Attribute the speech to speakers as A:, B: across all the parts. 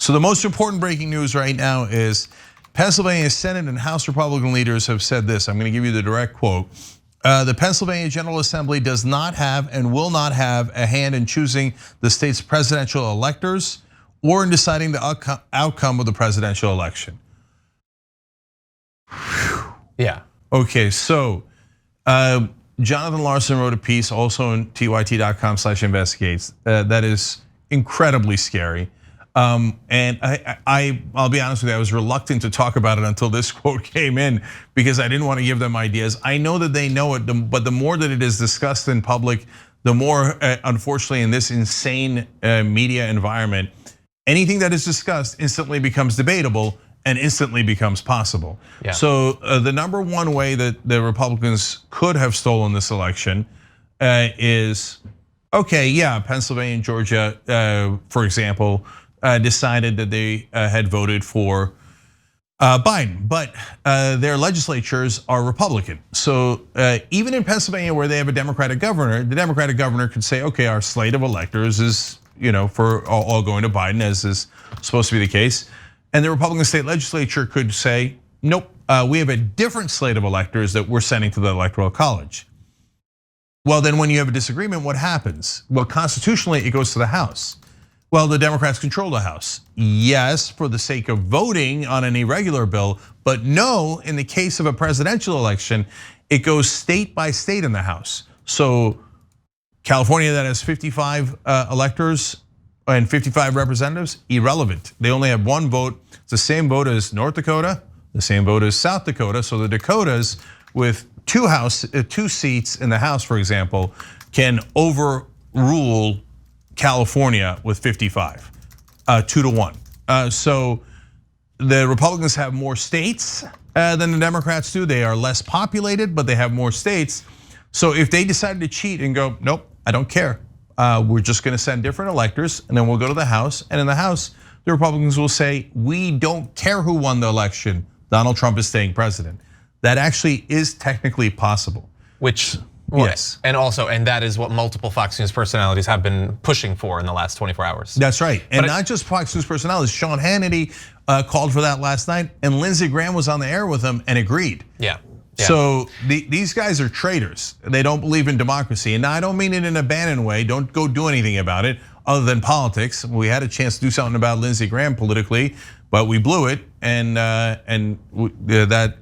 A: So the most important breaking news right now is Pennsylvania Senate and House Republican leaders have said this. I'm going to give you the direct quote. The Pennsylvania General Assembly does not have and will not have a hand in choosing the state's presidential electors or in deciding the outcome of the presidential election.
B: Yeah.
A: Okay, so Jonathan Larson wrote a piece also on tyt.com/investigates that is incredibly scary. And I'll be honest with you, I was reluctant to talk about it until this quote came in because I didn't want to give them ideas. I know that they know it, but the more that it is discussed in public, the more, unfortunately, in this insane media environment, anything that is discussed instantly becomes debatable and instantly becomes possible.
B: Yeah.
A: So the number one way that the Republicans could have stolen this election is, okay, yeah, Pennsylvania and Georgia, for example, decided that they had voted for Biden, but their legislatures are Republican. So even in Pennsylvania where they have a Democratic governor, the Democratic governor could say, okay, our slate of electors is for all going to Biden, as is supposed to be the case. And the Republican state legislature could say, nope, we have a different slate of electors that we're sending to the Electoral College. Well, then when you have a disagreement, what happens? Well, constitutionally, it goes to the House. Well, the Democrats control the House. Yes, for the sake of voting on an irregular bill, but no, in the case of a presidential election, it goes state by state in the House. So California that has 55 electors and 55 representatives, irrelevant. They only have one vote. It's the same vote as North Dakota, the same vote as South Dakota. So the Dakotas with two seats in the House, for example, can overrule California with 55, 2-1. So the Republicans have more states than the Democrats do. They are less populated, but they have more states. So if they decided to cheat and go, nope, I don't care. We're just going to send different electors, and then we'll go to the House. And in the House, the Republicans will say, we don't care who won the election. Donald Trump is staying president. That actually is technically possible.
B: Which,
A: yes.
B: And that is what multiple Fox News personalities have been pushing for in the last 24 hours.
A: That's right, and not just Fox News personalities. Sean Hannity called for that last night, and Lindsey Graham was on the air with him and agreed.
B: Yeah.
A: So these guys are traitors. They don't believe in democracy. And I don't mean it in a abandoned way. Don't go do anything about it other than politics. We had a chance to do something about Lindsey Graham politically, but we blew it. And that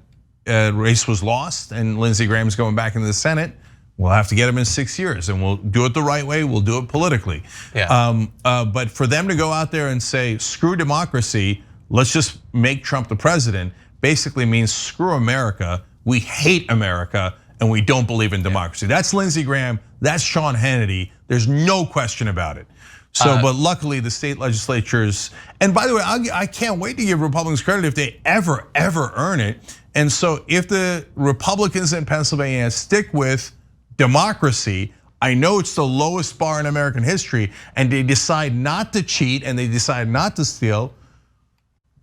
A: race was lost, and Lindsey Graham's going back into the Senate. We'll have to get him in 6 years, and we'll do it the right way. We'll do it politically.
B: Yeah.
A: But for them to go out there and say, screw democracy, let's just make Trump the president, basically means screw America. We hate America, and we don't believe in democracy. That's Lindsey Graham, that's Sean Hannity. There's no question about it. So, but luckily the state legislatures, and by the way, I can't wait to give Republicans credit if they ever earn it. And so if the Republicans in Pennsylvania stick with democracy, I know it's the lowest bar in American history, and they decide not to cheat and they decide not to steal,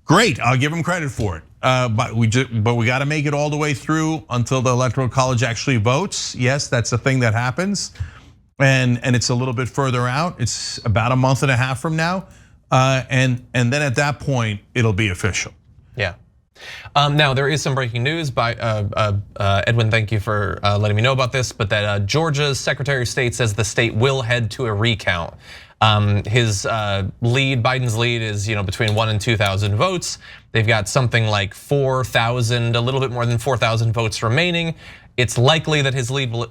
A: great, I'll give them credit for it. But we got to make it all the way through until the Electoral College actually votes. Yes, that's a thing that happens, and it's a little bit further out. It's about a month and a half from now, and then at that point it'll be official.
B: Yeah. Now there is some breaking news by Edwin. Thank you for letting me know about this. But that Georgia's Secretary of State says the state will head to a recount. His lead, Biden's lead, is between 1,000 and 2,000 votes. They've got something like 4,000, a little bit more than 4,000 votes remaining. It's likely that his lead will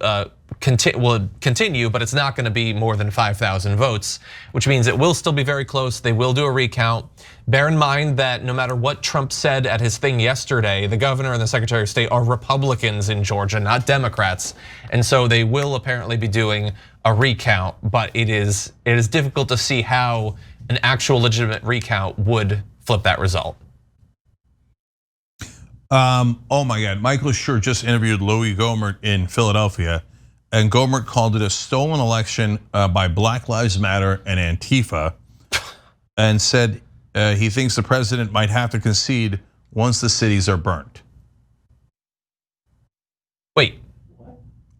B: continue, but it's not going to be more than 5,000 votes, which means it will still be very close. They will do a recount. Bear in mind that no matter what Trump said at his thing yesterday, the governor and the Secretary of State are Republicans in Georgia, not Democrats, and so they will apparently be doing a recount. But it is difficult to see how an actual legitimate recount would flip that result.
A: Oh my God, Michael Schur just interviewed Louis Gohmert in Philadelphia, and Gohmert called it a stolen election by Black Lives Matter and Antifa, and said he thinks the president might have to concede once the cities are burnt.
B: Wait.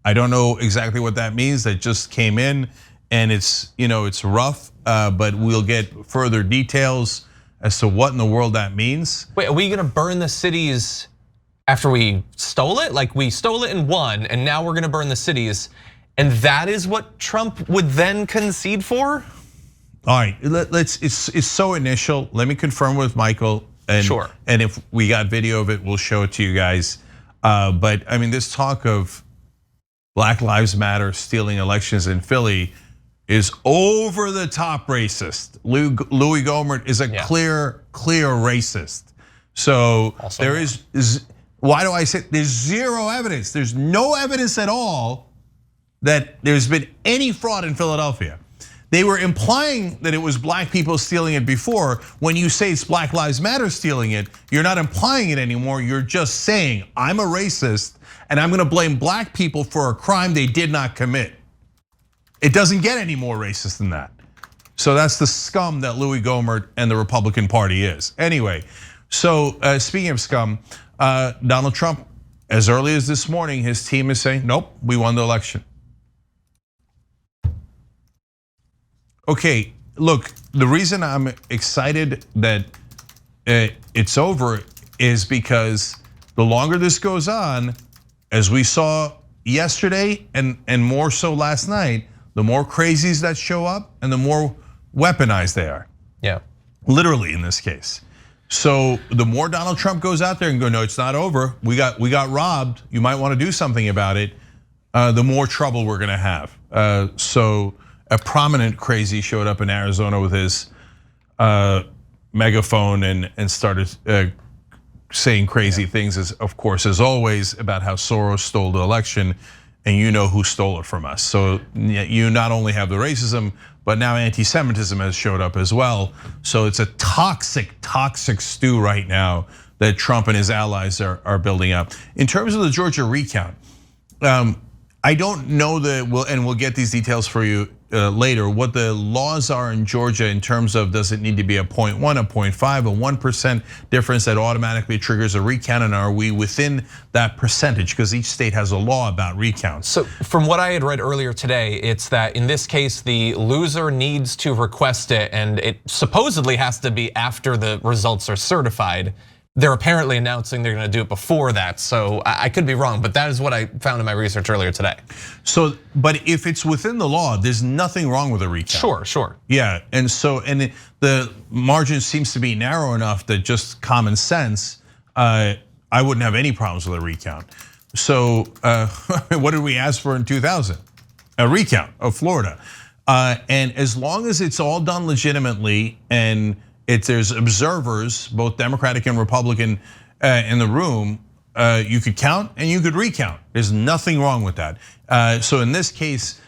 A: I don't know exactly what that means. That just came in, and it's rough, but we'll get further details as to what in the world that means.
B: Wait, are we gonna burn the cities after we stole it? Like we stole it and won, and now we're gonna burn the cities, and that is what Trump would then concede for?
A: All right, it's so initial. Let me confirm with Michael, and
B: sure.
A: And if we got video of it, we'll show it to you guys. But I mean, this talk of Black Lives Matter stealing elections in Philly is over the top racist. Louis Gohmert is a clear racist. So also there is, why do I say there's zero evidence? There's no evidence at all that there's been any fraud in Philadelphia. They were implying that it was black people stealing it before. When you say it's Black Lives Matter stealing it, you're not implying it anymore. You're just saying, I'm a racist and I'm gonna blame black people for a crime they did not commit. It doesn't get any more racist than that. So that's the scum that Louis Gohmert and the Republican Party is. Anyway, so speaking of scum, Donald Trump, as early as this morning, his team is saying, nope, we won the election. Okay, look, the reason I'm excited that it's over is because the longer this goes on, as we saw yesterday and more so last night, the more crazies that show up and the more weaponized they are.
B: Yeah.
A: Literally in this case. So the more Donald Trump goes out there and go, no, it's not over. We got robbed. You might want to do something about it. The more trouble we're gonna have. So a prominent crazy showed up in Arizona with his megaphone and started saying crazy things, as of course, as always, about how Soros stole the election, and you know who stole it from us. So you not only have the racism, but now anti-Semitism has showed up as well. So it's a toxic stew right now that Trump and his allies are building up. In terms of the Georgia recount, I don't know and we'll get these details for you later, what the laws are in Georgia in terms of, does it need to be a 0.1, a 0.5, a 1% difference that automatically triggers a recount, and are we within that percentage? Because each state has a law about recounts.
B: So from what I had read earlier today, it's that in this case, the loser needs to request it, and it supposedly has to be after the results are certified. They're apparently announcing they're gonna do it before that, so I could be wrong, but that is what I found in my research earlier today.
A: So, but if it's within the law, there's nothing wrong with a recount.
B: Sure.
A: Yeah, and so, and the margin seems to be narrow enough that just common sense, I wouldn't have any problems with a recount. So, what did we ask for in 2000? A recount of Florida. And as long as it's all done legitimately and there's observers, both Democratic and Republican, in the room, you could count and you could recount. There's nothing wrong with that. So in this case,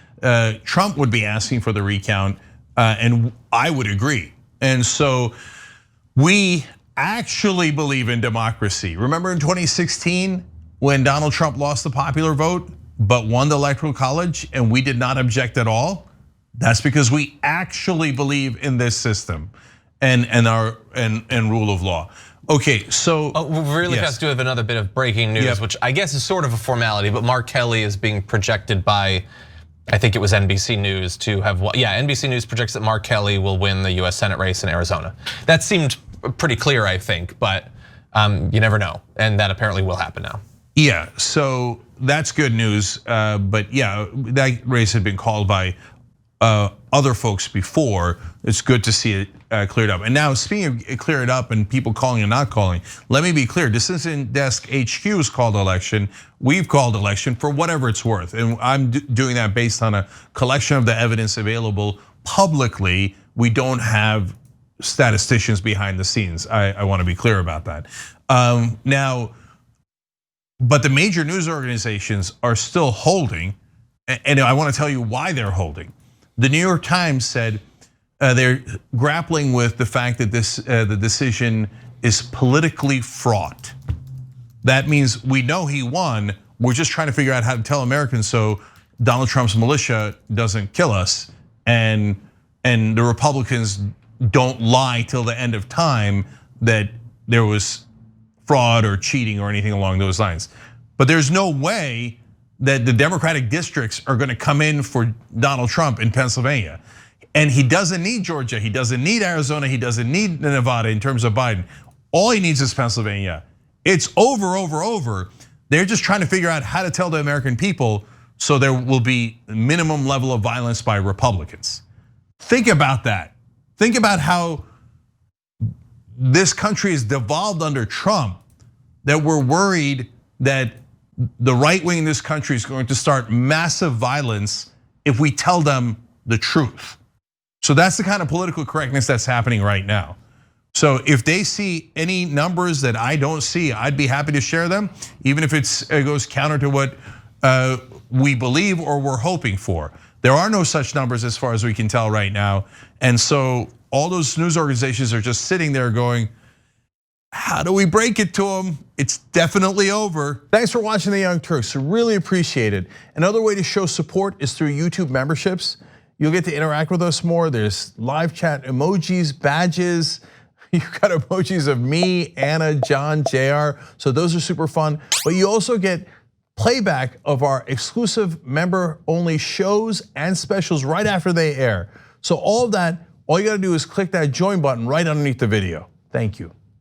A: Trump would be asking for the recount, and I would agree. And so we actually believe in democracy. Remember in 2016 when Donald Trump lost the popular vote but won the Electoral College and we did not object at all? That's because we actually believe in this system and rule of law. Okay, so
B: really fast, do have another bit of breaking news, which I guess is sort of a formality, but Mark Kelly is being projected by, I think it was NBC News to have, NBC News projects that Mark Kelly will win the US Senate race in Arizona. That seemed pretty clear, I think, but you never know, and that apparently will happen now.
A: Yeah, so that's good news, but yeah, that race had been called by other folks before. It's good to see it cleared up. And now, speaking of clear it up and people calling and not calling, let me be clear. Decision Desk HQ's called election. We've called election for whatever it's worth, and I'm doing that based on a collection of the evidence available publicly. We don't have statisticians behind the scenes. I want to be clear about that. Now, but the major news organizations are still holding, and I want to tell you why they're holding. The New York Times said they're grappling with the fact that the decision is politically fraught. That means we know he won. We're just trying to figure out how to tell Americans so Donald Trump's militia doesn't kill us, and the Republicans don't lie till the end of time that there was fraud or cheating or anything along those lines. But there's no way that the Democratic districts are gonna come in for Donald Trump in Pennsylvania. And he doesn't need Georgia, he doesn't need Arizona, he doesn't need Nevada in terms of Biden. All he needs is Pennsylvania. It's over. They're just trying to figure out how to tell the American people so there will be minimum level of violence by Republicans. Think about that. Think about how this country is devolved under Trump, that we're worried that the right wing in this country is going to start massive violence if we tell them the truth. So that's the kind of political correctness that's happening right now. So if they see any numbers that I don't see, I'd be happy to share them, even if it goes counter to what we believe or we're hoping for. There are no such numbers as far as we can tell right now. And so all those news organizations are just sitting there going, how do we break it to them? It's definitely over. Thanks for watching The Young Turks, really appreciate it. Another way to show support is through YouTube memberships. You'll get to interact with us more. There's live chat emojis, badges. You've got emojis of me, Anna, John, JR. So those are super fun. But you also get playback of our exclusive member-only shows and specials right after they air. So all of that, all you gotta do is click that join button right underneath the video. Thank you.